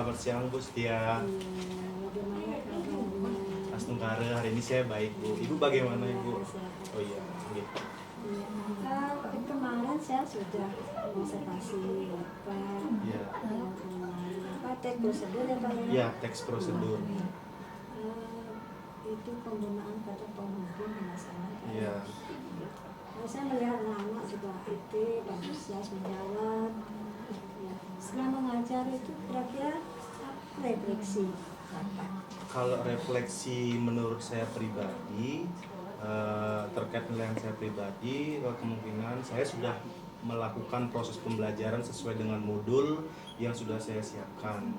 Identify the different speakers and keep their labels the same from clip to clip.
Speaker 1: Selamat siang Bu Setia.
Speaker 2: Bagaimana kabarnya?
Speaker 1: Astungkara, hari ini saya baik Bu. Ibu bagaimana Ibu? Oh iya, gitu.
Speaker 2: Kemarin saya sudah observasi
Speaker 1: Iya.
Speaker 2: teks prosedur ya Pak ya?
Speaker 1: Iya, teks prosedur.
Speaker 2: Itu penggunaan kata penghubung kalau salah.
Speaker 1: Iya.
Speaker 2: Saya melihat anak juga aktif, antusias menjawab. Ya. Setelah mengajar itu kira-kira refleksi apa?
Speaker 1: Kalau refleksi menurut saya pribadi, terkait penilaian saya pribadi, kemungkinan saya sudah melakukan proses pembelajaran sesuai dengan modul yang sudah saya siapkan.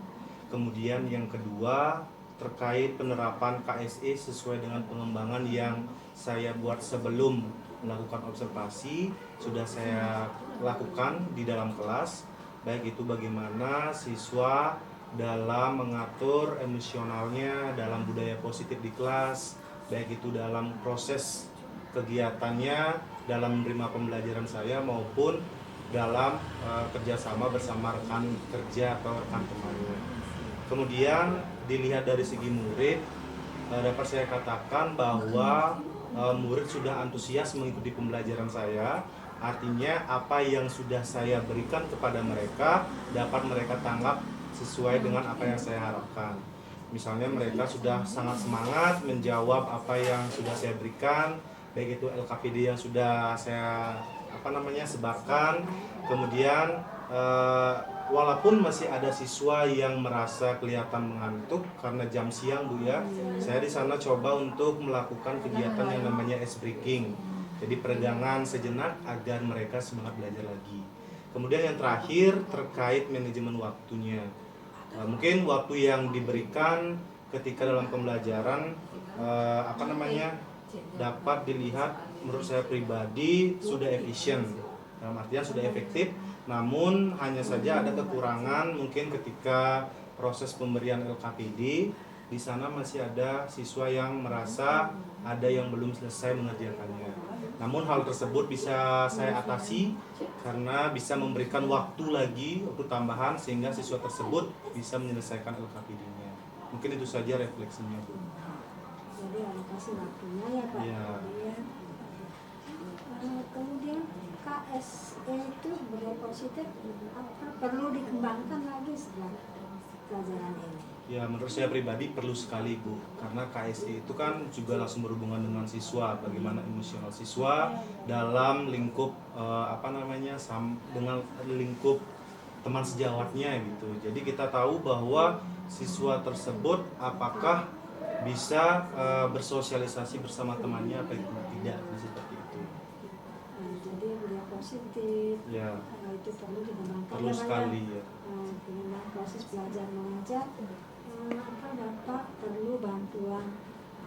Speaker 1: Kemudian yang kedua, terkait penerapan KSE sesuai dengan pengembangan yang saya buat sebelum melakukan observasi, sudah saya lakukan di dalam kelas, baik itu bagaimana siswa dalam mengatur emosionalnya, dalam budaya positif di kelas, baik itu dalam proses kegiatannya, dalam menerima pembelajaran saya maupun dalam kerjasama bersama rekan kerja atau rekan temannya. Kemudian dilihat dari segi murid, dapat saya katakan bahwa murid sudah antusias mengikuti pembelajaran saya. Artinya apa yang sudah saya berikan kepada mereka dapat mereka tangkap sesuai dengan apa yang saya harapkan. Misalnya mereka sudah sangat semangat menjawab apa yang sudah saya berikan, baik itu LKPD yang sudah saya sebarkan. Kemudian walaupun masih ada siswa yang merasa kelihatan mengantuk karena jam siang Bu ya, saya di sana coba untuk melakukan kegiatan yang namanya ice breaking. Jadi peregangan sejenak agar mereka semangat belajar lagi. Kemudian yang terakhir terkait manajemen waktunya. Mungkin waktu yang diberikan ketika dalam pembelajaran dapat dilihat menurut saya pribadi sudah efisien, dalam artian sudah efektif. Namun hanya saja ada kekurangan mungkin ketika proses pemberian LKPD, di sana masih ada siswa yang merasa ada yang belum selesai mengerjakannya. Namun hal tersebut bisa saya atasi karena bisa memberikan waktu tambahan sehingga siswa tersebut bisa menyelesaikan LKPD-nya. Mungkin itu saja refleksinya Bu.
Speaker 2: Jadi alokasi waktunya ya Pak.
Speaker 1: Ya.
Speaker 2: Kemudian KSE itu budaya positif apa perlu dikembangkan lagi setelah pelajaran ini?
Speaker 1: Ya, menurut saya pribadi perlu sekali Bu, karena KSE itu kan juga langsung berhubungan dengan siswa, bagaimana emosional siswa dalam lingkup dengan lingkup teman sejawatnya gitu. Jadi kita tahu bahwa siswa tersebut apakah bisa bersosialisasi bersama temannya apa tidak, seperti itu.
Speaker 2: Jadi budaya positif,
Speaker 1: Ya,
Speaker 2: itu perlu dikembangkan.
Speaker 1: perlu sekali ya.
Speaker 2: Dengan proses belajar mengajar, Bapak perlu bantuan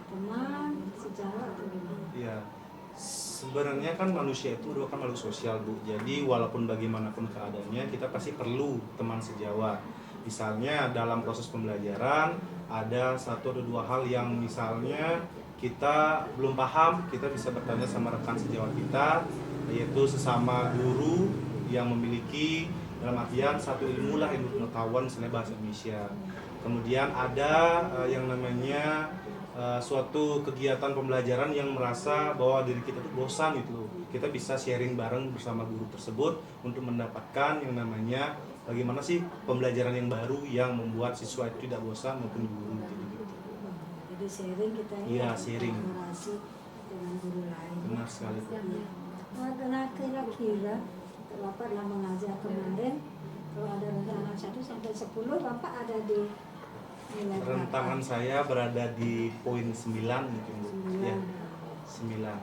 Speaker 2: teman, sejawat atau gimana?
Speaker 1: Iya, sebenarnya kan manusia itu merupakan makhluk sosial Bu. Jadi walaupun bagaimanapun keadaannya kita pasti perlu teman sejawat. Misalnya dalam proses pembelajaran ada satu atau dua hal yang misalnya kita belum paham, kita bisa bertanya sama rekan sejawat kita, yaitu sesama guru yang memiliki dalam artian satu ilmu pengetahuan misalnya bahasa Indonesia. Kemudian ada yang namanya suatu kegiatan pembelajaran yang merasa bahwa diri kita itu bosan gitu. Kita bisa sharing bareng bersama guru tersebut untuk mendapatkan yang namanya bagaimana sih pembelajaran yang baru yang membuat siswa itu tidak bosan maupun guru gitu.
Speaker 2: Jadi sharing kita ini.
Speaker 1: Iya, sharing.
Speaker 2: Kolaborasi dengan guru lain.
Speaker 1: Benar sekali.
Speaker 2: Nah, kira-kira Bapak dalam mengajar kemarin, kalau ada rentangan 1 sampai 10, Bapak ada di nilai berapa?
Speaker 1: Rentangan saya berada di poin 9 mungkin Bu.
Speaker 2: 9.
Speaker 1: Ya, 9.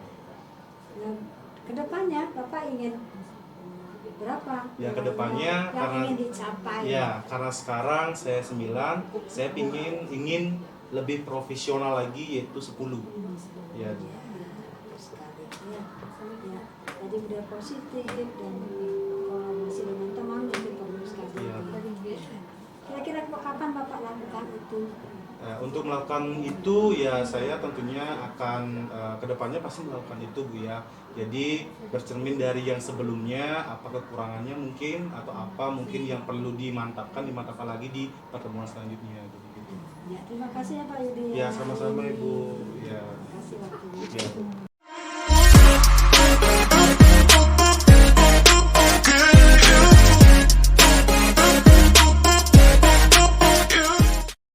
Speaker 2: Nah, kedepannya Bapak ingin berapa?
Speaker 1: Ya, kedepannya
Speaker 2: yang
Speaker 1: karena
Speaker 2: ingin dicapai.
Speaker 1: ya, karena sekarang saya 9, saya ingin lebih profesional lagi yaitu 10. Ya.
Speaker 2: Bagus sekali. Ya. Jadi budaya positif dan kolaborasi dengan teman itu perlu sekali.
Speaker 1: Ya.
Speaker 2: Kira-kira kapan Bapak lakukan itu?
Speaker 1: Untuk melakukan itu ya saya tentunya akan kedepannya pasti melakukan itu Bu ya. Jadi bercermin dari yang sebelumnya apa kekurangannya mungkin atau apa mungkin yang perlu dimantapkan lagi di pertemuan selanjutnya gitu.
Speaker 2: Ya, terima kasih ya Pak Yudi.
Speaker 1: Ya sama-sama Ibu. Ya.
Speaker 2: Terima kasih waktunya.
Speaker 1: Ya.